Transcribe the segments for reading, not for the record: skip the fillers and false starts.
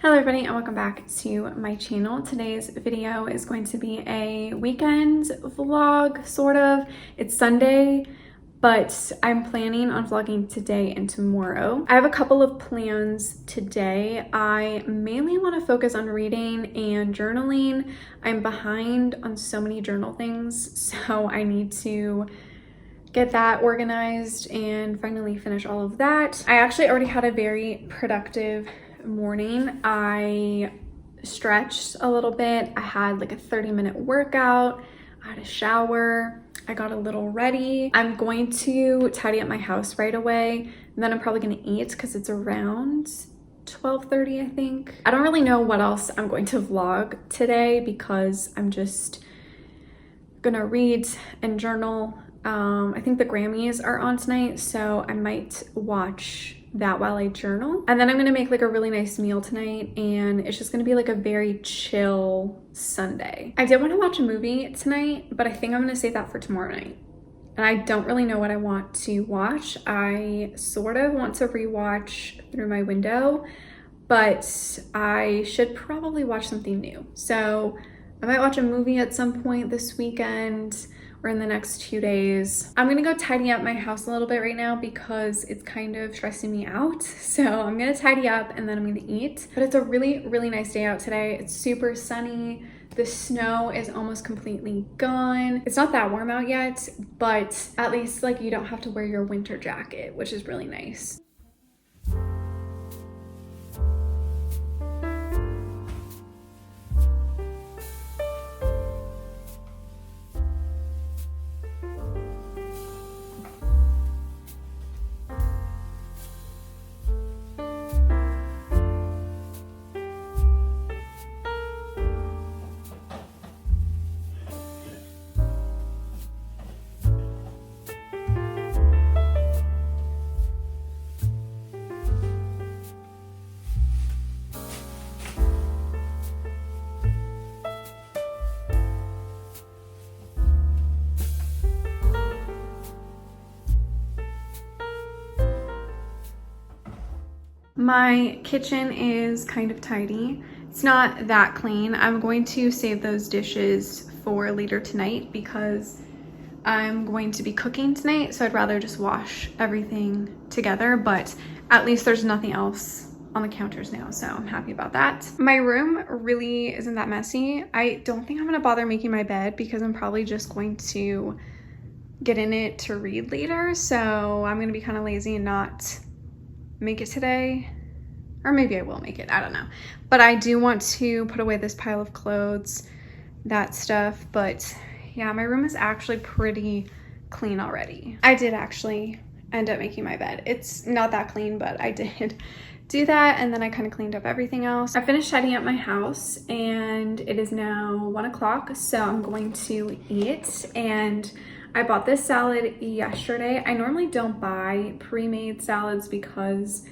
Hello everybody and welcome back to my channel. Today's video is going to be a weekend vlog, sort of. It's Sunday, but I'm planning on vlogging today and tomorrow. I have a couple of plans today. I mainly want to focus on reading and journaling. I'm behind on so many journal things, so I need to get that organized and finally finish all of that. I actually already had a very productive morning. I stretched a little bit. I had like a 30-minute workout. I had a shower. I got a little ready. I'm going to tidy up my house right away, and then I'm probably gonna eat because it's around 12:30, I think. I don't really know what else I'm going to vlog today because I'm just gonna read and journal. I think the Grammys are on tonight, so I might watch that while I journal. And then I'm gonna make like a really nice meal tonight, and it's just gonna be like a very chill Sunday. I did want to watch a movie tonight, but I think I'm gonna save that for tomorrow night. And I don't really know what I want to watch. I sort of want to rewatch Through My Window, but I should probably watch something new. So I might watch a movie at some point this weekend or in the next 2 days. I'm gonna go tidy up my house a little bit right now because it's kind of stressing me out. So I'm gonna tidy up and then I'm gonna eat. But it's a really, really nice day out today. It's super sunny. The snow is almost completely gone. It's not that warm out yet, but at least like you don't have to wear your winter jacket, which is really nice. My kitchen is kind of tidy. It's not that clean. I'm going to save those dishes for later tonight because I'm going to be cooking tonight, so I'd rather just wash everything together, but at least there's nothing else on the counters now, so I'm happy about that. My room really isn't that messy. I don't think I'm gonna bother making my bed because I'm probably just going to get in it to read later, so I'm gonna be kind of lazy and not make it today, or maybe I will make it, I don't know. But I do want to put away this pile of clothes, that stuff. But yeah, my room is actually pretty clean already. I did actually end up making my bed. It's not that clean, but I did do that, and then I kind of cleaned up everything else. I finished tidying up my house and it is now 1 o'clock, so I'm going to eat. And I bought this salad yesterday. I normally don't buy pre-made salads because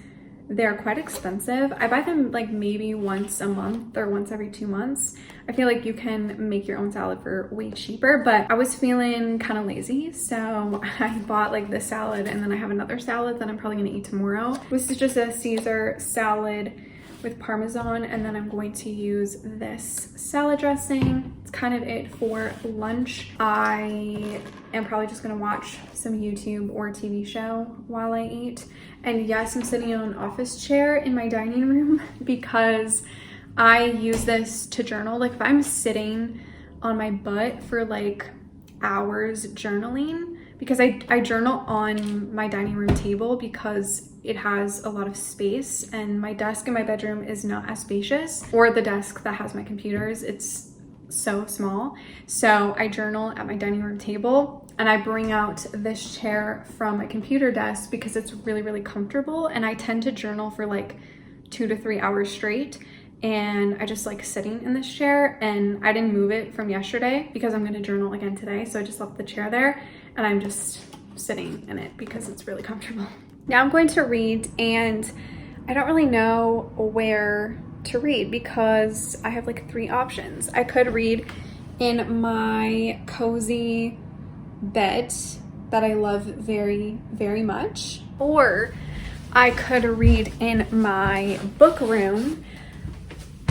they're quite expensive. I buy them like maybe once a month or once every 2 months. I feel like you can make your own salad for way cheaper, but I was feeling kind of lazy, so I bought like this salad, and then I have another salad that I'm probably gonna eat tomorrow. This is just a Caesar salad with Parmesan, and then I'm going to use this salad dressing. It's kind of it for lunch. I am probably just gonna watch some YouTube or TV show while I eat. And yes, I'm sitting on an office chair in my dining room because I use this to journal. Like if I'm sitting on my butt for like hours journaling, because I journal on my dining room table because it has a lot of space, and my desk in my bedroom is not as spacious, or the desk that has my computers, it's so small. So I journal at my dining room table, and I bring out this chair from my computer desk because it's really, really comfortable, and I tend to journal for like 2 to 3 hours straight. And I just like sitting in this chair, and I didn't move it from yesterday because I'm gonna journal again today. So I just left the chair there, and I'm just sitting in it because it's really comfortable. Now I'm going to read, and I don't really know where to read because I have like 3 options. I could read in my cozy bed that I love very, very much, or I could read in my book room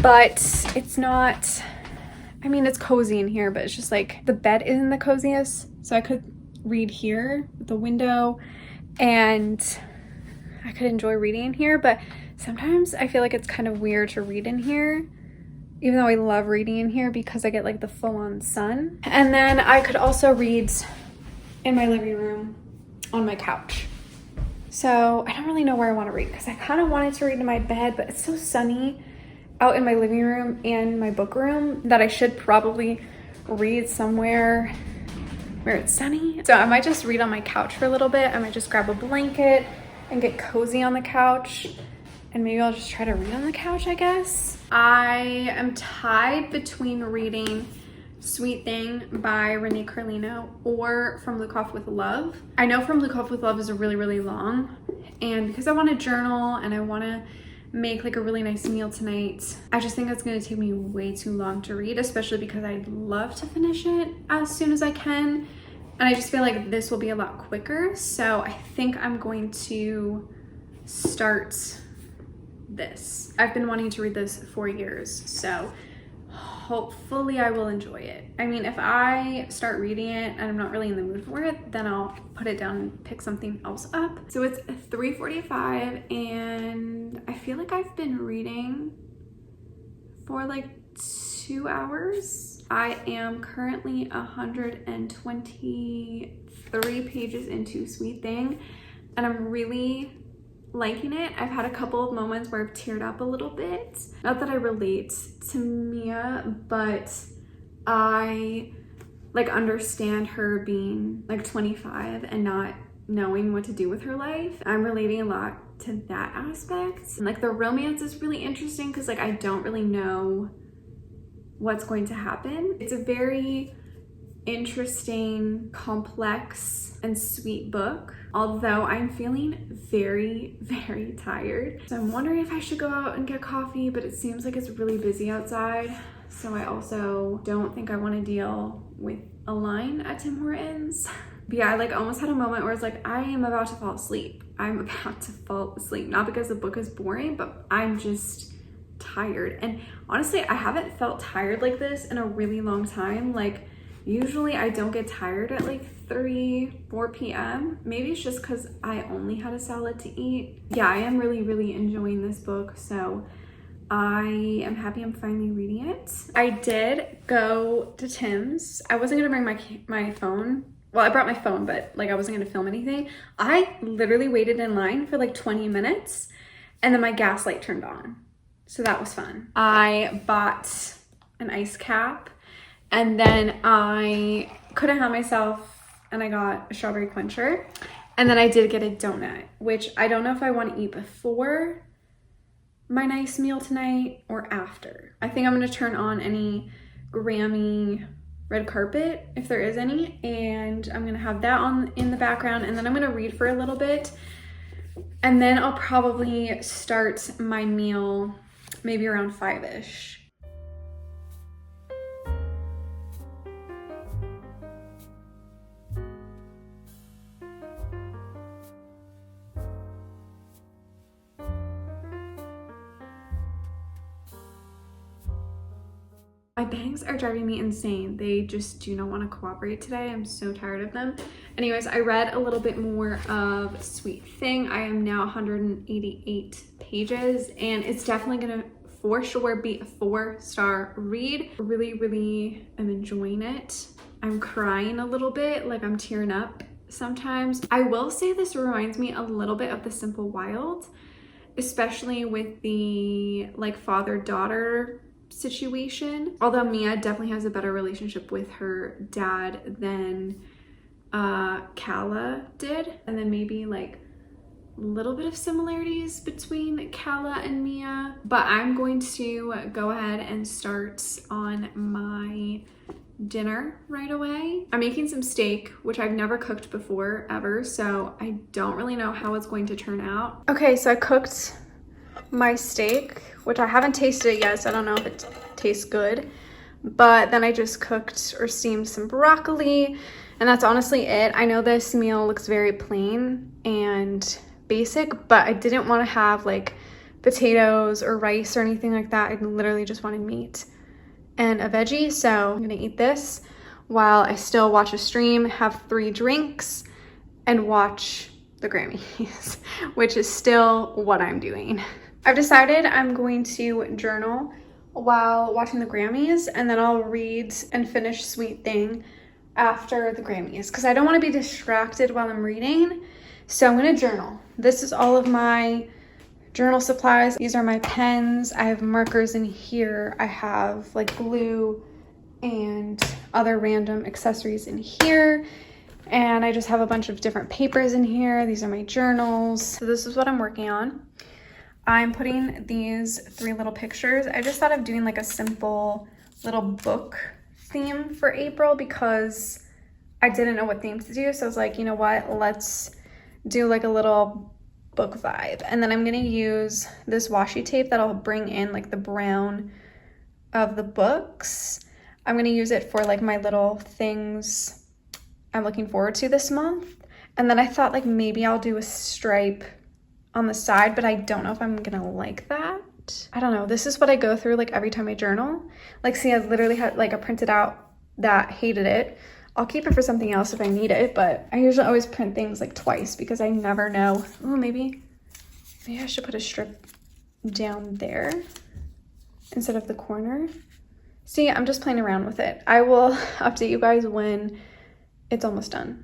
but it's not, I mean, it's cozy in here, but it's just like the bed isn't the coziest. So I could read here with the window and I could enjoy reading in here, but sometimes I feel like it's kind of weird to read in here, even though I love reading in here because I get like the full-on sun. And then I could also read in my living room on my couch. So I don't really know where I want to read because I kind of wanted to read in my bed, but it's so sunny out in my living room and my book room that I should probably read somewhere where it's sunny. So I might just read on my couch for a little bit. I might just grab a blanket and get cozy on the couch, and maybe I'll just try to read on the couch, I guess. I am tied between reading Sweet Thing by Renee Carlino or From Luke Off with Love. I know From Luke Off with Love is a really long, and because I want to journal and I want to make like a really nice meal tonight, I just think it's going to take me way too long to read, especially because I'd love to finish it as soon as I can, and I just feel like this will be a lot quicker. So I think I'm going to start this. I've been wanting to read this for years, so hopefully I will enjoy it. I mean, if I start reading it and I'm not really in the mood for it, then I'll put it down and pick something else up. So it's 3:45 and I feel like I've been reading for like 2 hours. I am currently 123 pages into Sweet Thing and I'm really liking it. I've had a couple of moments where I've teared up a little bit. Not that I relate to Mia, but I like understand her being like 25 and not knowing what to do with her life. I'm relating a lot to that aspect. And like the romance is really interesting because like I don't really know what's going to happen. It's a very interesting, complex, and sweet book, although I'm feeling very tired. So I'm wondering if I should go out and get coffee, but it seems like it's really busy outside. So I also don't think I want to deal with a line at Tim Hortons. But yeah, I like almost had a moment where it's like, I am about to fall asleep. I'm about to fall asleep. Not because the book is boring, but I'm just tired. And honestly, I haven't felt tired like this in a really long time. Like usually I don't get tired at like 4 p.m. Maybe it's just because I only had a salad to eat. Yeah, I am really enjoying this book. So I am happy I'm finally reading it. I did go to Tim's. I wasn't gonna bring my phone. Well, I brought my phone, but like I wasn't gonna film anything. I literally waited in line for like 20 minutes and then my gas light turned on. So that was fun. I bought an ice cap and then I couldn't help myself and I got a strawberry quencher. And then I did get a donut, which I don't know if I want to eat before my nice meal tonight or after. I think I'm gonna turn on any Grammy red carpet if there is any, and I'm gonna have that on in the background, and then I'm gonna read for a little bit, and then I'll probably start my meal maybe around 5-ish. My bangs are driving me insane. They just do not want to cooperate today. I'm so tired of them. Anyways, I read a little bit more of Sweet Thing. I am now 188 pages and it's definitely gonna for sure be a 4-star read. Really am enjoying it. I'm crying a little bit, like I'm tearing up sometimes. I will say this reminds me a little bit of The Simple Wild, especially with the like father-daughter situation, although Mia definitely has a better relationship with her dad than Calla did, and then maybe like a little bit of similarities between Calla and Mia. But I'm going to go ahead and start on my dinner right away. I'm making some steak, which I've never cooked before ever, so I don't really know how it's going to turn out. Okay, so I cooked my steak, which I haven't tasted it yet, so I don't know if it tastes good. But then I just cooked or steamed some broccoli, and that's honestly it. I know this meal looks very plain and basic, but I didn't want to have like potatoes or rice or anything like that. I literally just wanted meat and a veggie. So I'm gonna eat this while I still watch a stream, have 3 drinks, and watch the Grammys, which is still what I'm doing. I've decided I'm going to journal while watching the Grammys, and then I'll read and finish Sweet Thing after the Grammys because I don't want to be distracted while I'm reading. So I'm going to journal. This is all of my journal supplies. These are my pens. I have markers in here. I have like glue and other random accessories in here. And I just have a bunch of different papers in here. These are my journals. So this is what I'm working on. I'm putting these 3 little pictures. I just thought of doing like a simple little book theme for April because I didn't know what theme to do. So I was like, you know what, let's do like a little book vibe. And then I'm gonna use this washi tape that'll bring in like the brown of the books. I'm gonna use it for like my little things I'm looking forward to this month. And then I thought like maybe I'll do a stripe on the side, but I don't know if I'm gonna like that. I don't know. This is what I go through like every time I journal. Like, see, I literally had like a printed out that hated it. I'll keep it for something else if I need it, but I usually always print things like twice because I never know. Oh, maybe I should put a strip down there instead of the corner. See, I'm just playing around with it. I will update you guys when it's almost done.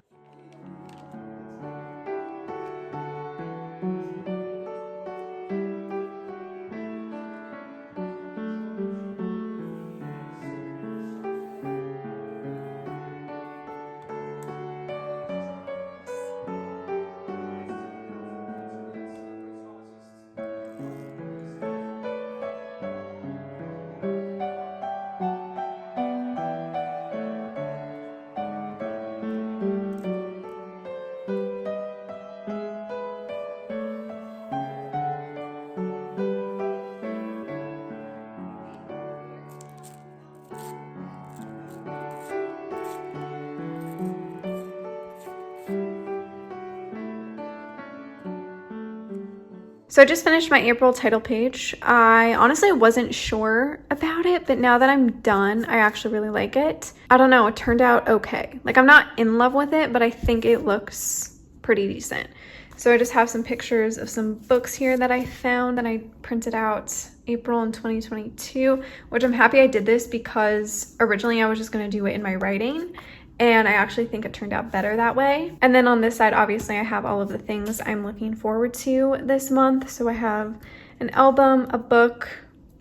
So I just finished my April title page. I honestly wasn't sure about it, but now that I'm done, I actually really like it. I don't know, it turned out okay. Like, I'm not in love with it, but I think it looks pretty decent. So I just have some pictures of some books here that I found and I printed out April in 2022, which I'm happy I did this because originally I was just gonna do it in my writing. And I actually think it turned out better that way. And then on this side, obviously, I have all of the things I'm looking forward to this month. So I have an album, a book,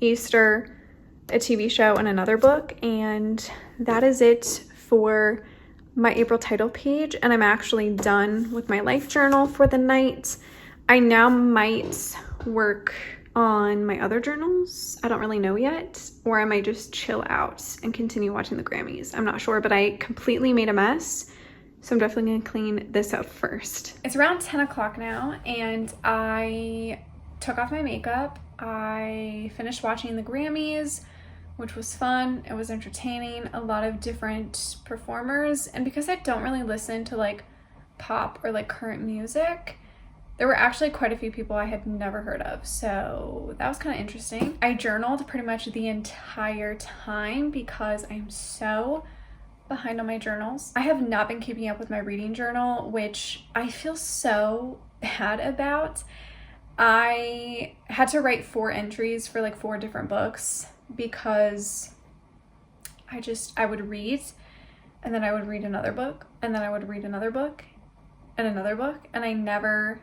Easter, a TV show, and another book. And that is it for my April title page. And I'm actually done with my life journal for the night. I now might work on my other journals. I don't really know yet, or I might just chill out and continue watching the Grammys. I'm not sure, but I completely made a mess, so I'm definitely gonna clean this up first. It's around 10 o'clock now, and I took off my makeup. I finished watching the Grammys, which was fun. It was entertaining, a lot of different performers, and because I don't really listen to like pop or like current music, there were actually quite a few people I had never heard of, so that was kind of interesting. I journaled pretty much the entire time because I'm so behind on my journals. I have not been keeping up with my reading journal, which I feel so bad about. I had to write 4 entries for like 4 different books because I would read, and then I would read another book, and then I would read another book, and another book, and I never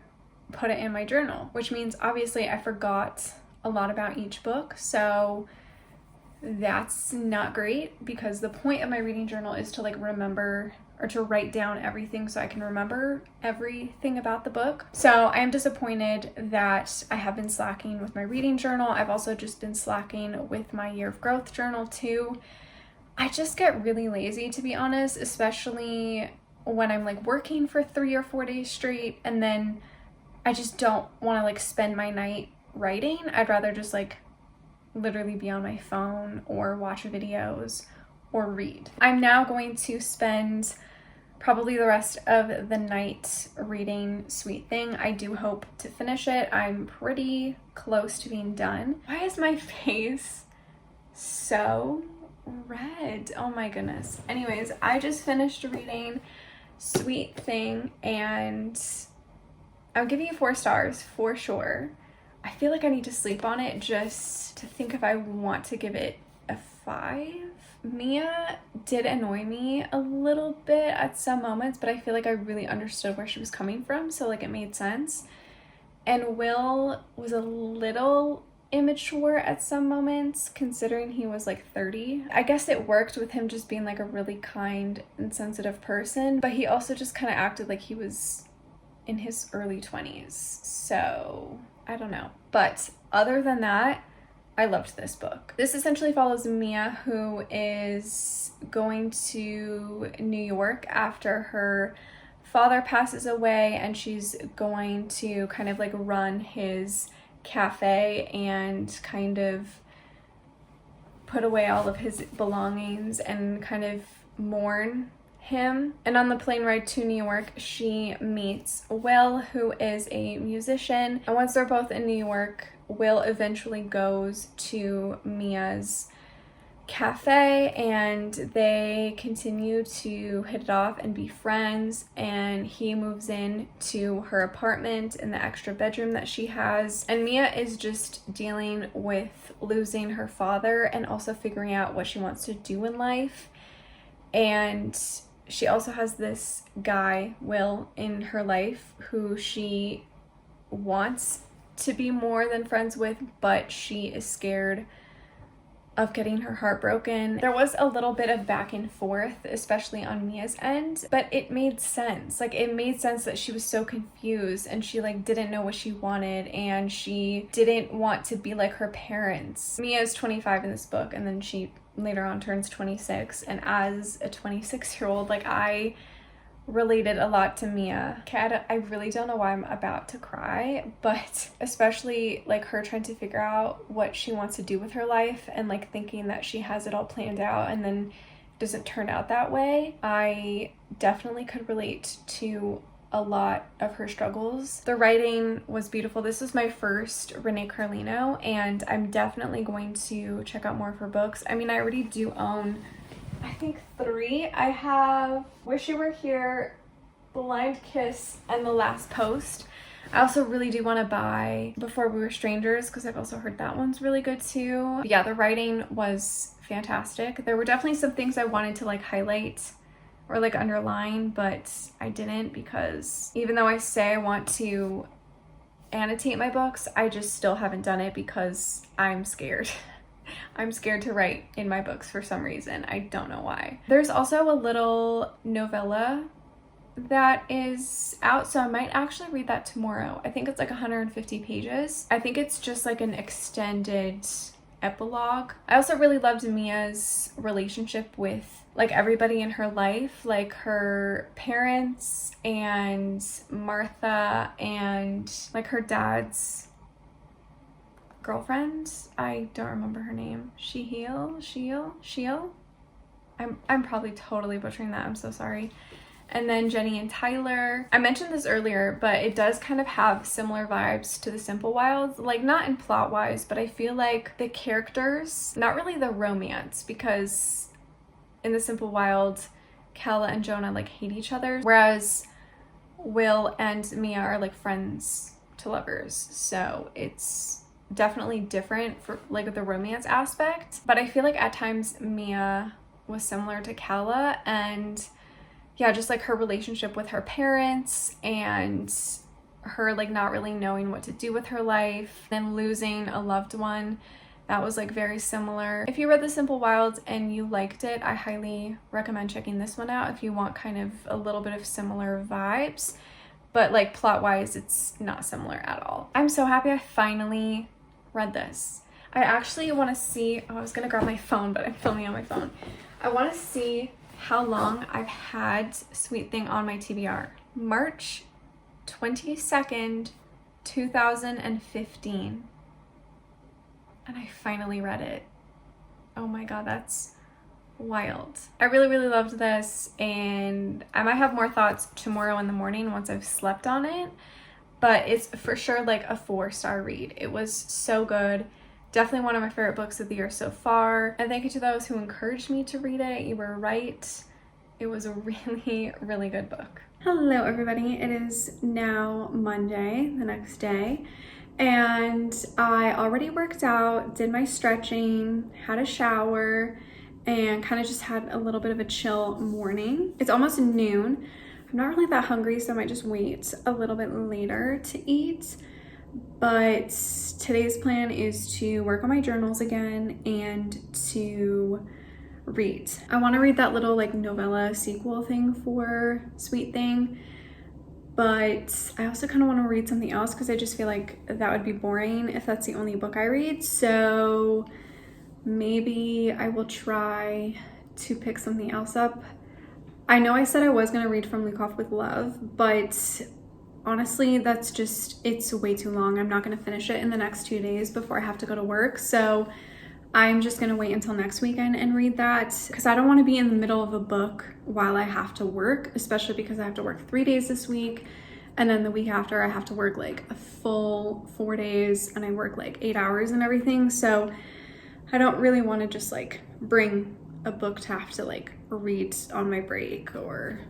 put it in my journal, which means obviously I forgot a lot about each book. So that's not great because the point of my reading journal is to like remember or to write down everything so I can remember everything about the book. So I am disappointed that I have been slacking with my reading journal. I've also just been slacking with my year of growth journal too. I just get really lazy, to be honest, especially when I'm like working for 3 or 4 days straight, and then I just don't want to like spend my night writing. I'd rather just like literally be on my phone or watch videos or read. I'm now going to spend probably the rest of the night reading Sweet Thing. I do hope to finish it. I'm pretty close to being done. Why is my face so red? Oh my goodness. Anyways, I just finished reading Sweet Thing and I'm giving it 4 stars for sure. I feel like I need to sleep on it just to think if I want to give it a 5. Mia did annoy me a little bit at some moments, but I feel like I really understood where she was coming from, so like it made sense. And Will was a little immature at some moments, considering he was like 30. I guess it worked with him just being like a really kind and sensitive person, but he also just kind of acted like he was in his early 20s. So I don't know. But other than that, I loved this book. This essentially follows Mia, who is going to New York after her father passes away, and she's going to kind of like run his cafe and kind of put away all of his belongings and kind of mourn him. And on the plane ride to New York, she meets Will, who is a musician. And once they're both in New York, Will eventually goes to Mia's cafe and they continue to hit it off and be friends, and he moves in to her apartment in the extra bedroom that she has, and Mia is just dealing with losing her father and also figuring out what she wants to do in life. And she also has this guy, Will, in her life who she wants to be more than friends with, but she is scared of getting her heart broken. There was a little bit of back and forth, especially on Mia's end, but it made sense. Like, it made sense that she was so confused and she like didn't know what she wanted and she didn't want to be like her parents. Mia is 25 in this book, and then she later on turns 26, and as a 26-year-old, like, I related a lot to Mia. I really don't know why I'm about to cry, but especially like her trying to figure out what she wants to do with her life and like thinking that she has it all planned out and then doesn't turn out that way. I definitely could relate to a lot of her struggles. The writing was beautiful. This was my first Renee Carlino, and I'm definitely going to check out more of her books. I mean, I already do own, I think, 3. I have Wish You Were Here, Blind Kiss, and The Last Post. I also really do want to buy Before We Were Strangers because I've also heard that one's really good too. But yeah, the writing was fantastic. There were definitely some things I wanted to like highlight or like underline, but I didn't, because even though I say I want to annotate my books, I just still haven't done it because I'm scared. I'm scared to write in my books for some reason. I don't know why. There's also a little novella that is out, so I might actually read that tomorrow. I think it's like 150 pages. I think it's just like an extended epilogue. I also really loved Mia's relationship with like everybody in her life, like her parents and Martha and like her dad's girlfriend. I don't remember her name. Sheil? I'm probably totally butchering that. I'm so sorry. And then Jenny and Tyler. I mentioned this earlier, but it does kind of have similar vibes to The Simple Wilds. Like, not in plot wise, but I feel like the characters, not really the romance, because in The Simple Wilds, Kala and Jonah like hate each other, whereas Will and Mia are like friends to lovers. So it's definitely different for like the romance aspect. But I feel like at times Mia was similar to Kala, and yeah, just like her relationship with her parents and her like not really knowing what to do with her life, then losing a loved one, that was like very similar. If you read The Simple Wilds and you liked it, I highly recommend checking this one out if you want kind of a little bit of similar vibes, but like plot wise it's not similar at all. I'm so happy I finally read this. I actually want to see, I was gonna grab my phone, but I'm filming on my phone. I want to see how long I've had Sweet Thing on my TBR. March 22nd, 2015. And I finally read it. Oh my god, that's wild. I really loved this, and I might have more thoughts tomorrow in the morning once I've slept on it, but it's for sure like a 4-star read. It was so good. Definitely one of my favorite books of the year so far. And thank you to those who encouraged me to read it. You were right. It was a really good book. Hello everybody. It is now Monday, the next day, and I already worked out, did my stretching, had a shower, and kind of just had a little bit of a chill morning. It's almost noon. I'm not really that hungry, so I might just wait a little bit later to eat. But today's plan is to work on my journals again and to read. I want to read that little like novella sequel thing for Sweet Thing, but I also kind of want to read something else because I just feel like that would be boring if that's the only book I read. So maybe I will try to pick something else up. I know I said I was going to read From Luke Off with Love, but honestly, that's just, it's way too long. I'm not going to finish it in the next 2 days before I have to go to work. So I'm just going to wait until next weekend and read that because I don't want to be in the middle of a book while I have to work, especially because I have to work 3 days this week. And then the week after I have to work like a full 4 days and I work like 8 hours and everything. So I don't really want to just like bring a book to have to like read on my break, or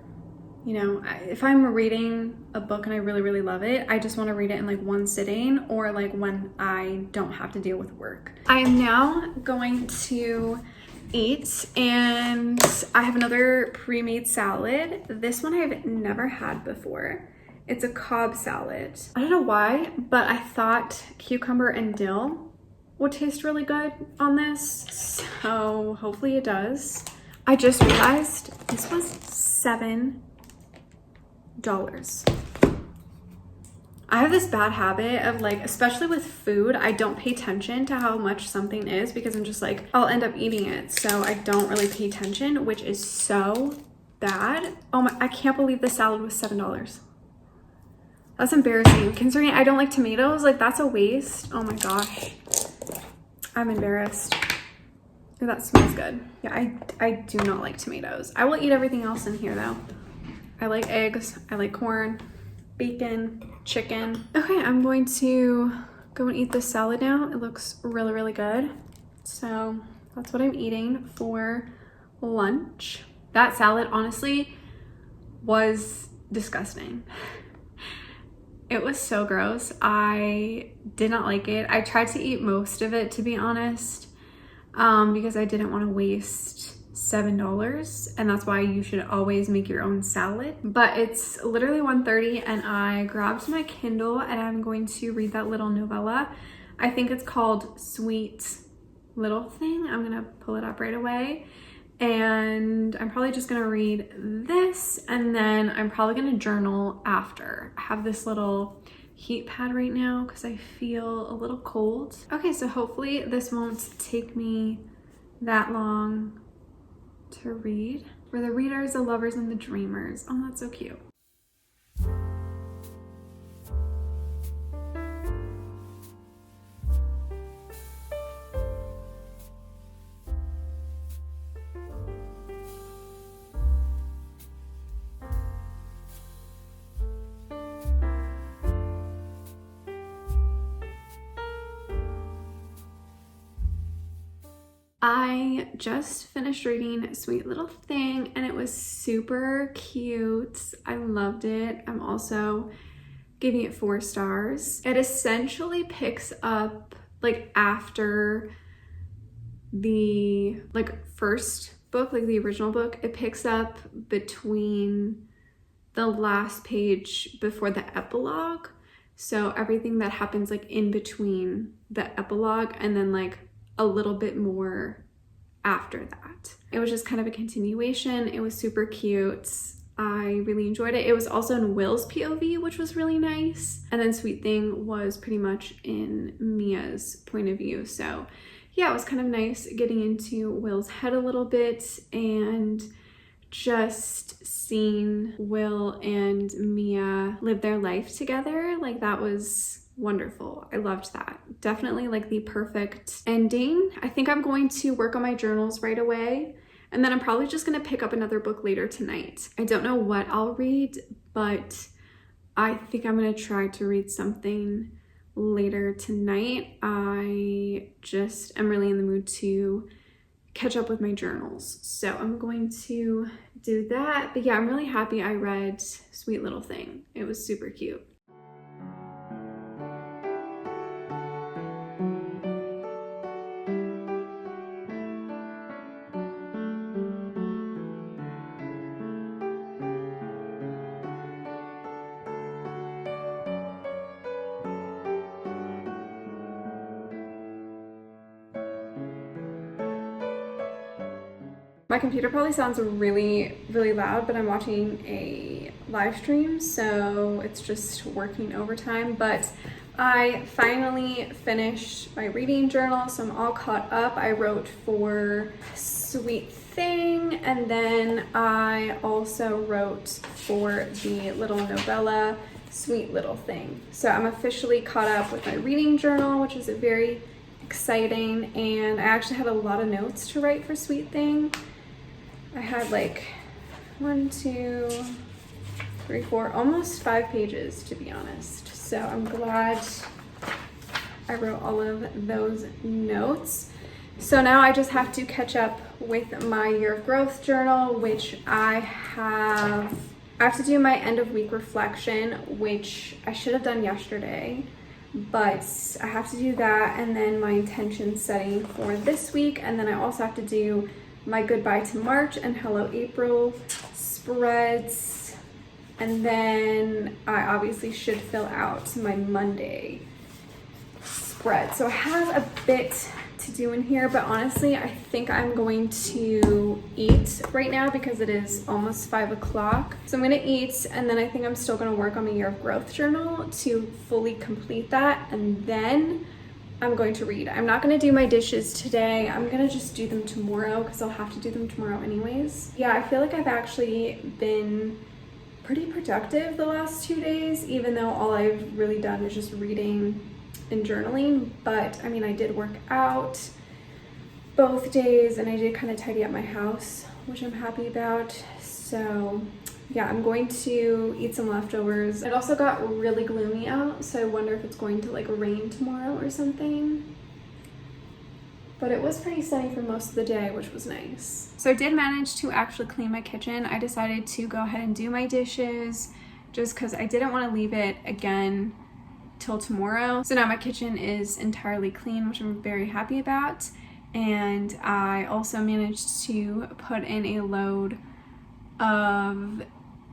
you know, if I'm reading a book and I really love it, I just want to read it in like one sitting, or like when I don't have to deal with work. I am now going to eat, and I have another pre-made salad. This one I've never had before. It's a Cobb salad. I don't know why, but I thought cucumber and dill would taste really good on this, so hopefully it does. I just realized this was $7. I have this bad habit of like, especially with food, I don't pay attention to how much something is because I'm just like, I'll end up eating it. So I don't really pay attention, which is so bad. Oh my, I can't believe the salad was $7. That's embarrassing considering I don't like tomatoes. Like that's a waste. Oh my gosh. I'm embarrassed. Ooh, that smells good. Yeah, I do not like tomatoes. I will eat everything else in here though. I like eggs, I like corn, bacon, chicken. Okay, I'm going to go and eat this salad now. It looks really good. So that's what I'm eating for lunch. That salad honestly was disgusting. It was so gross. I did not like it. I tried to eat most of it, to be honest, because I didn't want to waste $7, and that's why you should always make your own salad. But it's literally 1:30 and I grabbed my Kindle and I'm going to read that little novella. I think it's called Sweet Little Thing. I'm gonna pull it up right away, and I'm probably just gonna read this and then I'm probably gonna journal after. I have this little heat pad right now because I feel a little cold. Okay, so hopefully this won't take me that long to read. For the readers, the lovers, and the dreamers. Oh, that's so cute. I just finished reading Sweet Little Thing and it was super cute. I loved it. I'm also giving it 4 stars. It essentially picks up like after the like first book, like the original book. It picks up between the last page before the epilogue. So everything that happens like in between the epilogue and then like a little bit more after that. It was just kind of a continuation. It was super cute. I really enjoyed it. It was also in Will's POV, which was really nice. And then Sweet Thing was pretty much in Mia's point of view. So yeah, it was kind of nice getting into Will's head a little bit and just seeing Will and Mia live their life together. Like that was wonderful. I loved that. Definitely like the perfect ending. I think I'm going to work on my journals right away And then I'm probably just gonna pick up another book later tonight. I don't know what I'll read, but I think I'm gonna try to read something later tonight. I just am really in the mood to catch up with my journals. So I'm going to do that. But yeah, I'm really happy I read Sweet Little Thing. It was super cute. My computer probably sounds really, really loud, but I'm watching a live stream, so it's just working overtime. But I finally finished my reading journal, so I'm all caught up. I wrote for Sweet Thing, and then I also wrote for the little novella, Sweet Little Thing. So I'm officially caught up with my reading journal, which is very exciting, and I actually had a lot of notes to write for Sweet Thing. I had like 1, 2, 3, 4, almost 5 pages to be honest. So I'm glad I wrote all of those notes. So now I just have to catch up with my year of growth journal, which I have to do my end of week reflection, which I should have done yesterday, but I have to do that, and then my intention setting for this week, and then I also have to do my goodbye to March and hello April spreads, and then I obviously should fill out my Monday spread. So I have a bit to do in here, but honestly I think I'm going to eat right now because it is almost 5 o'clock. So I'm gonna eat, and then I think I'm still gonna work on my year of growth journal to fully complete that, and then I'm going to read. I'm not gonna do my dishes today. I'm gonna just do them tomorrow because I'll have to do them tomorrow anyways. Yeah, I feel like I've actually been pretty productive the last 2 days, even though all I've really done is just reading and journaling. But I mean, I did work out both days, and I did kind of tidy up my house, which I'm happy about. So yeah, I'm going to eat some leftovers. It also got really gloomy out, so I wonder if it's going to like rain tomorrow or something. But it was pretty sunny for most of the day, which was nice. So I did manage to actually clean my kitchen. I decided to go ahead and do my dishes just because I didn't want to leave it again till tomorrow. So now my kitchen is entirely clean, which I'm very happy about. And I also managed to put in a load of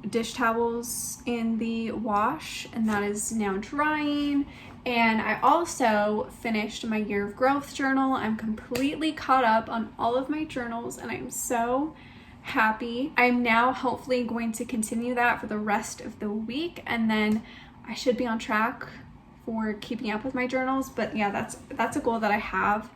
dish towels in the wash, and that is now drying. And I also finished my year of growth journal. I'm completely caught up on all of my journals, and I'm so happy. I'm now hopefully going to continue that for the rest of the week, and then I should be on track for keeping up with my journals. But yeah, that's a goal that I have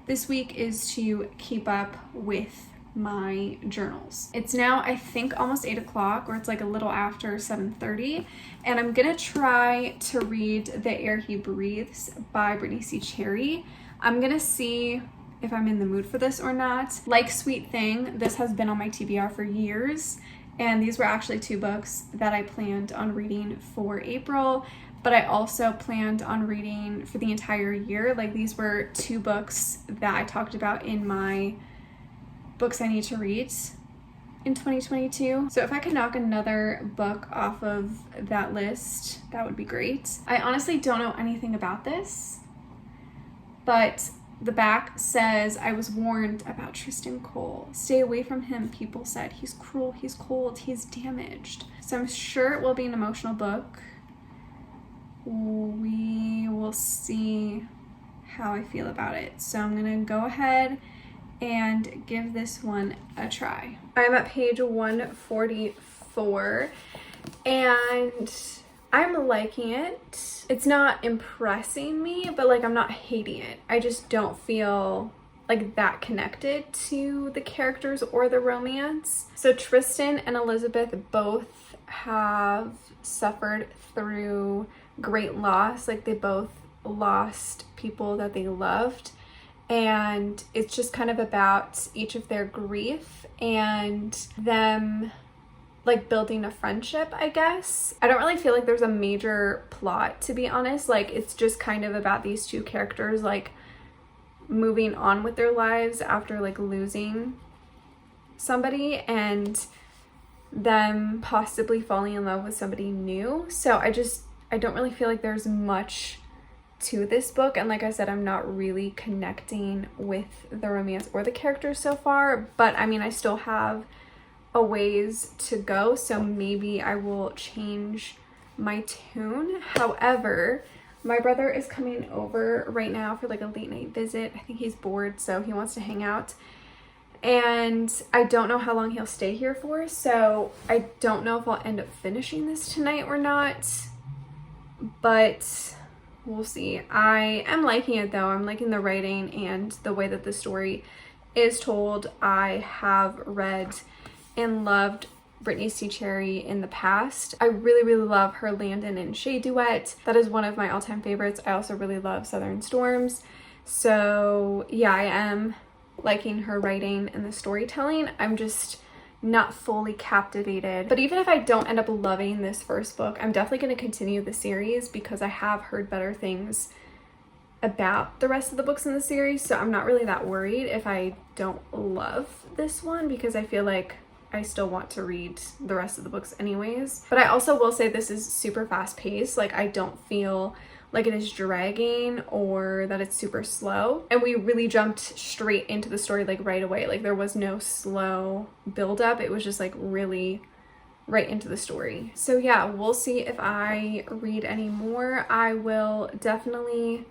this week, is to keep up with my journals. It's now, I think, almost 8 o'clock, or it's like a little after 7:30, and I'm gonna try to read The Air He Breathes by Brittany C. Cherry. I'm gonna see if I'm in the mood for this or not. Like Sweet Thing, this has been on my TBR for years, and these were actually 2 books that I planned on reading for April, but I also planned on reading for the entire year. Like, these were 2 books that I talked about in my books I need to read in 2022. So if I could knock another book off of that list, that would be great. I honestly don't know anything about this, but the back says, I was warned about Tristan Cole. Stay away from him, people said. He's cruel, he's cold, he's damaged. So I'm sure it will be an emotional book. We will see how I feel about it. So I'm gonna go ahead and give this one a try. I'm at page 144, and I'm liking it. It's not impressing me, but like, I'm not hating it. I just don't feel like that connected to the characters or the romance. So Tristan and Elizabeth both have suffered through great loss. Like, they both lost people that they loved, and it's just kind of about each of their grief and them like building a friendship, I guess. I don't really feel like there's a major plot, to be honest. Like, it's just kind of about these two characters like moving on with their lives after like losing somebody and them possibly falling in love with somebody new. So I don't really feel like there's much to this book, and like I said, I'm not really connecting with the romance or the characters so far, but I mean, I still have a ways to go, so maybe I will change my tune. However, my brother is coming over right now for like a late night visit. I think he's bored, so he wants to hang out, and I don't know how long he'll stay here for, so I don't know if I'll end up finishing this tonight or not, but we'll see. I am liking it though. I'm liking the writing and the way that the story is told. I have read and loved Brittany C. Cherry in the past. I really love her Landon and Shay duet. That is one of my all-time favorites. I also really love Southern Storms. So yeah, I am liking her writing and the storytelling. I'm just not fully captivated. But even if I don't end up loving this first book, I'm definitely going to continue the series because I have heard better things about the rest of the books in the series. So I'm not really that worried if I don't love this one, because I feel like I still want to read the rest of the books anyways. But I also will say this is super fast paced. Like, I don't feel like it is dragging or that it's super slow. And we really jumped straight into the story like right away. Like, there was no slow build up. It was just like really right into the story. So yeah, we'll see if I read any more. I will definitely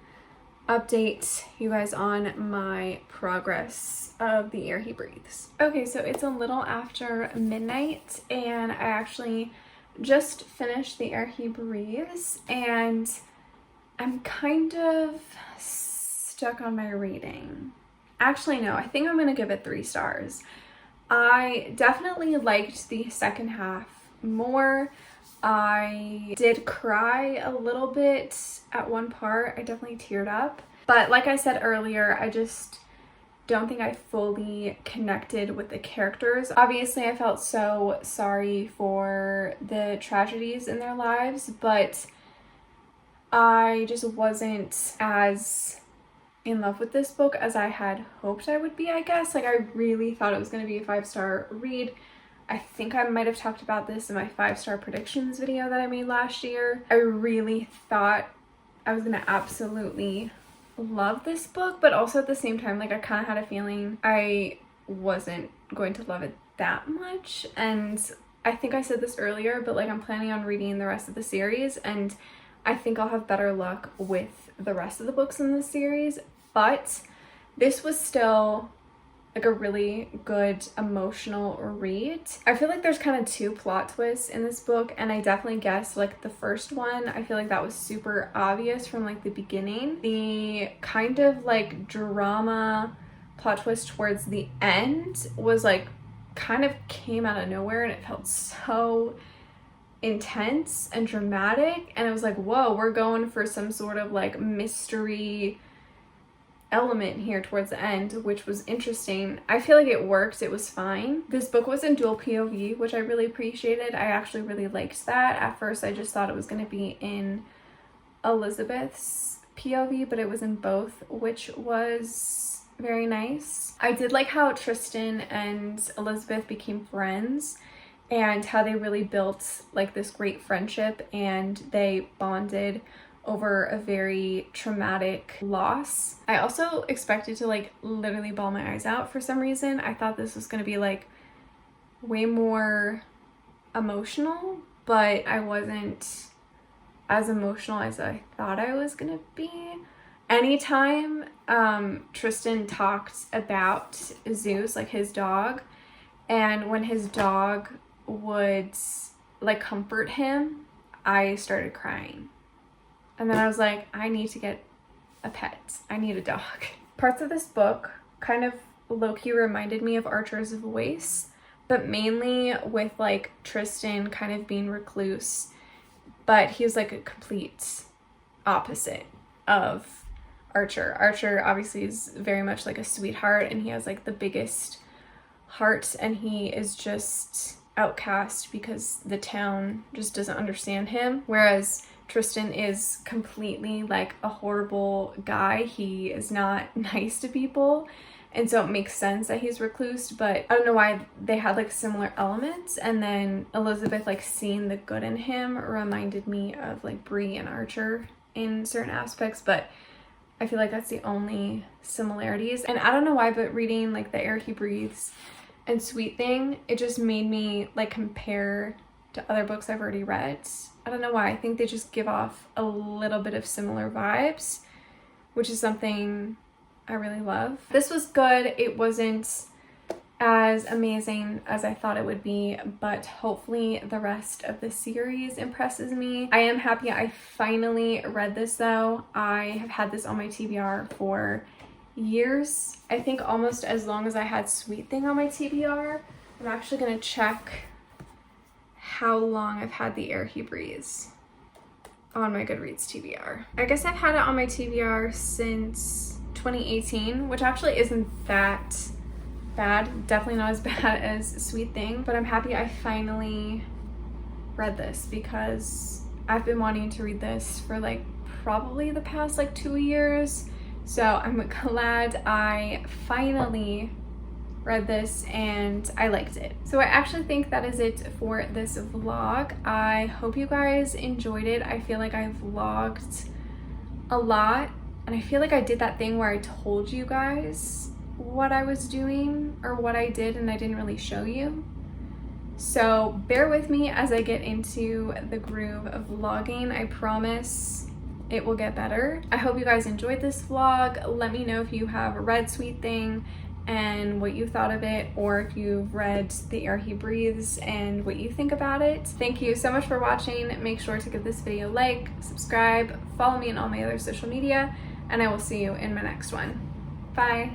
update you guys on my progress of The Air He Breathes. Okay, so it's a little after midnight and I actually just finished The Air He Breathes, and I'm kind of stuck on my rating. Actually, no, I think I'm gonna give it 3 stars. I definitely liked the second half more. I did cry a little bit at one part. I definitely teared up. But like I said earlier, I just don't think I fully connected with the characters. Obviously, I felt so sorry for the tragedies in their lives, but I just wasn't as in love with this book as I had hoped I would be, I guess. Like, I really thought it was going to be a 5-star read. I think I might have talked about this in my 5-star predictions video that I made last year. I really thought I was going to absolutely love this book, but also at the same time, like, I kind of had a feeling I wasn't going to love it that much. And I think I said this earlier, but like, I'm planning on reading the rest of the series, and I think I'll have better luck with the rest of the books in the series. But this was still like a really good emotional read. I feel like there's kind of 2 plot twists in this book, and I definitely guessed like the first one. I feel like that was super obvious from like the beginning. The kind of like drama plot twist towards the end was like kind of came out of nowhere, and it felt so intense and dramatic, and it was like, whoa, we're going for some sort of like mystery element here towards the end, which was interesting. I feel like it worked. It was fine. This book was in dual POV, which I really appreciated. I actually really liked that. At first, I just thought it was going to be in Elizabeth's POV, but it was in both, which was very nice. I did like how Tristan and Elizabeth became friends, and how they really built like this great friendship, and they bonded over a very traumatic loss. I also expected to like literally bawl my eyes out for some reason. I thought this was going to be like way more emotional, but I wasn't as emotional as I thought I was going to be. Anytime Tristan talked about Zeus, like his dog, and when his dog would like comfort him, I started crying. And then I was like, I need to get a pet. I need a dog. Parts of this book kind of low-key reminded me of Archer's Voice, but mainly with like Tristan kind of being recluse, but he was like a complete opposite of Archer. Archer obviously is very much like a sweetheart, and he has like the biggest heart, and he is just outcast because the town just doesn't understand him. Whereas Tristan is completely like a horrible guy. He is not nice to people. And so it makes sense that he's recluse, but I don't know why they had like similar elements. And then Elizabeth, like seeing the good in him reminded me of like Bree and Archer in certain aspects, but I feel like that's the only similarities. And I don't know why, but reading like The Air He Breathes and Sweet Thing, it just made me like compare to other books I've already read. I don't know why. I think they just give off a little bit of similar vibes, which is something I really love. This was good. It wasn't as amazing as I thought it would be, but hopefully the rest of the series impresses me. I am happy I finally read this though. I have had this on my TBR for years. I think almost as long as I had Sweet Thing on my TBR. I'm actually gonna check how long I've had The Air He Breathes on my Goodreads TBR. I guess I've had it on my TBR since 2018, which actually isn't that bad. Definitely not as bad as Sweet Thing, but I'm happy I finally read this because I've been wanting to read this for like probably the past like 2 years. So I'm glad I finally read this and I liked it. So I actually think that is it for this vlog. I hope you guys enjoyed it. I feel like I vlogged a lot, and I feel like I did that thing where I told you guys what I was doing or what I did and I didn't really show you. So bear with me as I get into the groove of vlogging. I promise it will get better. I hope you guys enjoyed this vlog. Let me know if you have read Sweet Thing and what you thought of it, or if you've read The Air He Breathes and what you think about it. Thank you so much for watching. Make sure to give this video a like, subscribe, follow me on all my other social media, and I will see you in my next one. Bye.